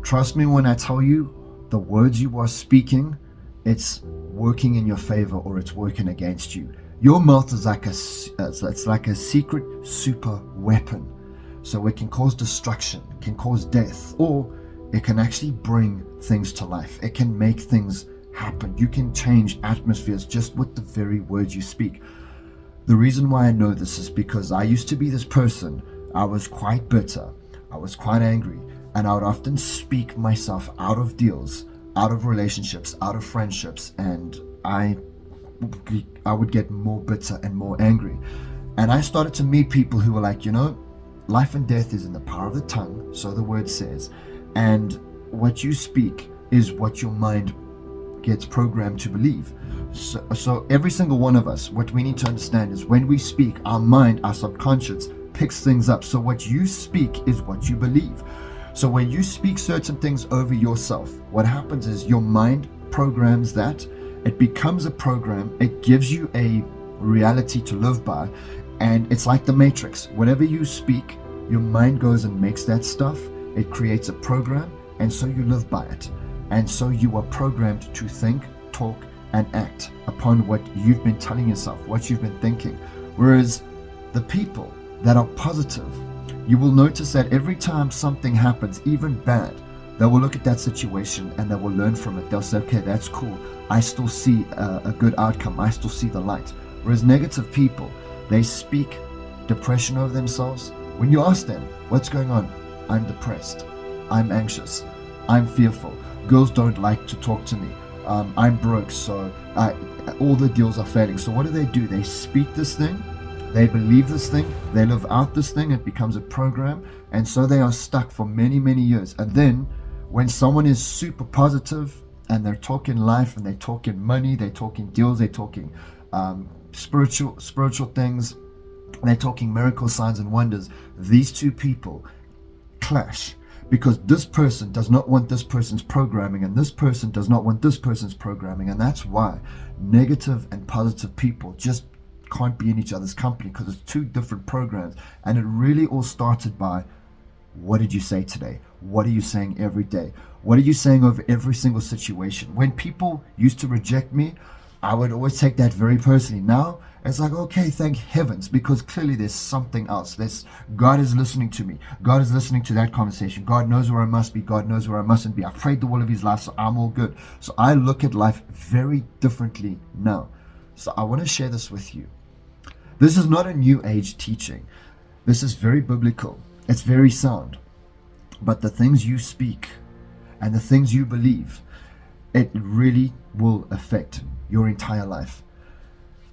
Trust me when I tell you, the words you are speaking, it's working in your favor or it's working against you. Your mouth is like it's like a secret super weapon. So it can cause destruction, it can cause death, or it can actually bring things to life. It can make things happen. You can change atmospheres just with the very words you speak. The reason why I know this is because I used to be this person. I was quite bitter. I was quite angry. And I would often speak myself out of deals, out of relationships, out of friendships. And I would get more bitter and more angry. And I started to meet people who were like, life and death is in the power of the tongue. So the word says. And what you speak is what your mind gets programmed to believe. So every single one of us, what we need to understand is when we speak, our mind, our subconscious picks things up. So what you speak is what you believe. So when you speak certain things over yourself, what happens is your mind programs that. It becomes a program. It gives you a reality to live by. And it's like the Matrix. Whenever you speak, your mind goes and makes that stuff. It creates a program. And so you live by it. And so you are programmed to think, talk, and act upon what you've been telling yourself, what you've been thinking. Whereas the people that are positive, you will notice that every time something happens, even bad, they will look at that situation and they will learn from it. They'll say, okay, that's cool. I still see a good outcome. I still see the light. Whereas negative people, they speak depression over themselves. When you ask them, what's going on? I'm depressed. I'm anxious. I'm fearful. Girls don't like to talk to me. I'm broke, so all the deals are failing. So what do? They speak this thing. They believe this thing. They live out this thing. It becomes a program. And so they are stuck for many, many years. And then when someone is super positive and they're talking life and they're talking money, they're talking deals, they're talking spiritual things, they're talking miracles, signs and wonders, these two people clash. Because this person does not want this person's programming and this person does not want this person's programming. And that's why negative and positive people just can't be in each other's company, because it's two different programs. And it really all started by, what did you say today? What are you saying every day? What are you saying over every single situation? When people used to reject me, I would always take that very personally. Now it's like, okay, thank heavens, because clearly there's something else. God is listening to me. God is listening to that conversation. God knows where I must be. God knows where I mustn't be. I've prayed the will of his life, so I'm all good. So I look at life very differently now. So I want to share this with you. This is not a new age teaching. This is very biblical. It's very sound. But the things you speak and the things you believe, it really will affect your entire life.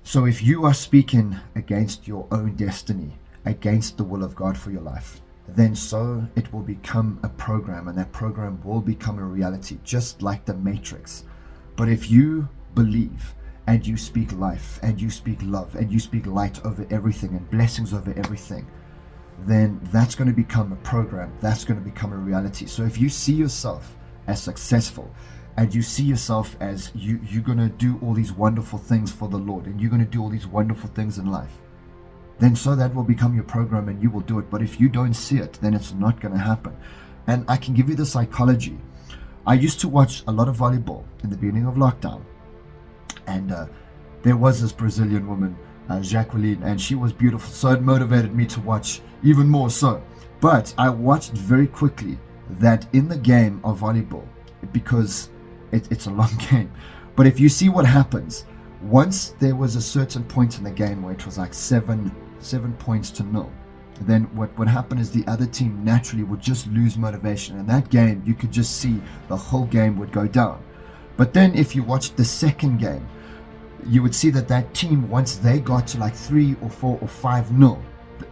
So if you are speaking against your own destiny, against the will of God for your life, then so it will become a program, and that program will become a reality, just like the Matrix. But if you believe and you speak life and you speak love and you speak light over everything and blessings over everything, then that's going to become a program. That's going to become a reality. So if you see yourself as successful, and you see yourself as you're going to do all these wonderful things for the Lord, and you're going to do all these wonderful things in life, then so that will become your program and you will do it. But if you don't see it, then it's not going to happen. And I can give you the psychology. I used to watch a lot of volleyball in the beginning of lockdown. And there was this Brazilian woman, Jacqueline, and she was beautiful. So it motivated me to watch even more so. But I watched very quickly that in the game of volleyball, because it's a long game, but if you see what happens, once there was a certain point in the game where it was like 7 points to 0, then what would happen is the other team naturally would just lose motivation. And that game, you could just see the whole game would go down. But then if you watched the second game, you would see that team, once they got to like 3 or 4 or 5-0,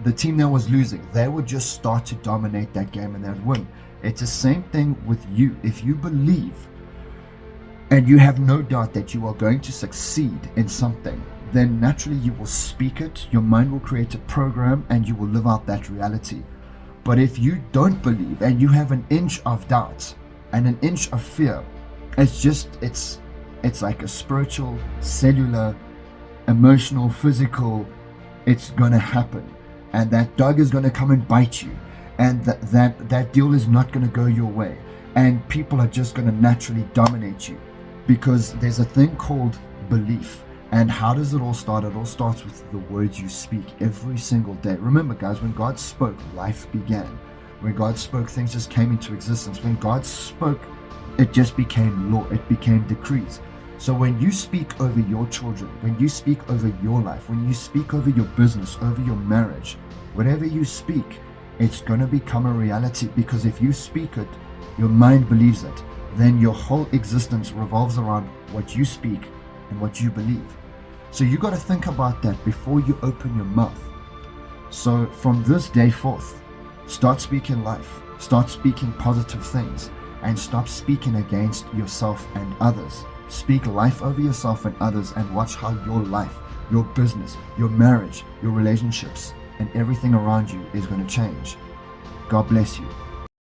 the team that was losing, they would just start to dominate that game and they'd win. It's the same thing with you. If you believe and you have no doubt that you are going to succeed in something, then naturally you will speak it, your mind will create a program, and you will live out that reality. But if you don't believe and you have an inch of doubt and an inch of fear, it's like a spiritual, cellular, emotional, physical, it's going to happen. And that dog is going to come and bite you. and that deal is not going to go your way, and people are just going to naturally dominate you, because there's a thing called belief. And how does it all start? It all starts with the words you speak every single day. Remember, guys, when God spoke, life began. When God spoke, things just came into existence. When God spoke, it just became law. It became decrees. So when you speak over your children, when you speak over your life, when you speak over your business, over your marriage, whatever you speak, it's going to become a reality. Because if you speak it, your mind believes it. Then your whole existence revolves around what you speak and what you believe. So you got to think about that before you open your mouth. So from this day forth, start speaking life, start speaking positive things, and stop speaking against yourself and others. Speak life over yourself and others, and watch how your life, your business, your marriage, your relationships, and everything around you is going to change. God bless you.